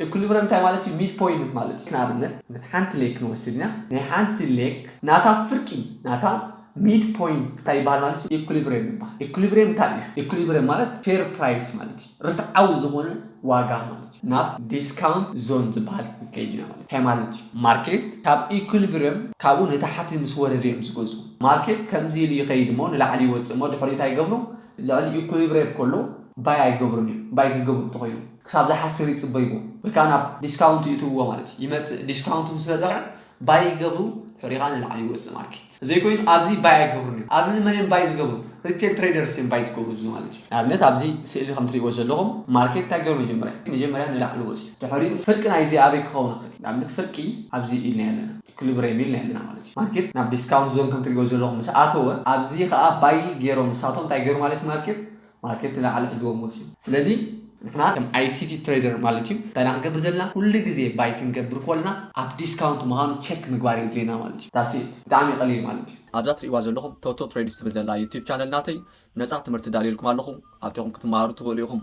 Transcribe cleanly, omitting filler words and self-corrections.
ኢኩሊብሪየም እንታይ ማለት እዩ ሚድ ፖይንት ማለት እዩ ንኣብነት ሓንቲ ሌክ ንወስድና ናይ ሓንቲ ሌክ ናታ ፍርቂ ናታ ሚድ ፖይንት እንታይ ይበሃል ማለት እዩ ኢኩሊብሪየም ይበሃል ኢኩሊብሪየም እንታይ እዩ ኢኩሊብሪየም ማለት ፌር ፕራይስ ማለት እዩ ርትዓዊ ዝኾነ ዋጋ ማለት እዩ ናብ ዲስካውንት ዞን ዝበሃል ከይድና ማለት እንታይ ማለት እዩ ማርኬት ካብ ኢኩሊብሪየም ካብኡ ንታሕቲ ምስ ወረደ እዮም ዝገዝኡ ማርኬት ከምዚ ኢሉ ይኸይድ እሞ ንላዕሊ ይወፅእ እሞ ድሕሪ እንታይ ይገብሩ ልዕሊ ኢኩሊብሪየም ከሎ ባይ ኣይገብሩን እዮም ባይ ክገብሩ እንተኾይኑ ክሳብ ዝሓስር ይፅበይዎ ወይ ከዓ ናብ ዲስካውንት ይእትውዎ ማለት እዩ ይመፅእ ዲስካውንቱ ስለዘርዐ ባይ ይገብሩ ሕሪኻ ንላዕሊ ይወፅእ ማርኬት ዘይኮይኑ ኣብዚ ባይ ኣይገብሩን እዮም ኣብዚ መን ባይ ዝገብሩ ሪቴል ትሬደርስ እዮም ባይ ዝገብሩ ዙ ማለት እዩ ንኣብነት ኣብዚ ስእሊ ከም ትሪእዎ ዘለኹም ማርኬት እንታይ ገይሩ መጀመርያ ንላዕሊ ወፅዩ ድሕሪኡ ፍርቂ ናይዚ ኣበይ ክኸውን ይኽእል ንኣብነት ፍርቂ ኣብዚ ኢልና ያለና ኢኩሊብሪየም ኢልና ያለና ማለት እዩ ማርኬት ናብ ዲስካውንት ዞን ከም ትሪእዎ ዘለኹም ምስ ኣተወ ኣብዚ ከዓ ባይ ገይሮም ንሳቶም እንታይ ገይሩ ማለት እዩ ማርኬት ንላዕሊ ሒዝዎም ወፅዩ ስለዚ ንሕና ከም ICT ትሬደር ማለት እዩ እንታይ ክንገብር ዘለና ኩሉ ግዜ ባይ ክንገብር ከለና ኣብ ዲስካውንት ምዃኑ ቼክ ምግባር የድልየና ማለት እዩ ታሲ ብጣዕሚ ቀሊል ማለት እዩ ኣብዛ ትሪእዋ ዘለኹም ቶቶ ትሬድስ ትብል ዘላ ዩቲዩብ ቻነል ናተይ ነፃ ትምህርቲ ዳልየልኩም ኣለኹ ኣብቲኹም ክትመሃሩ ትኽእሉ ኢኹም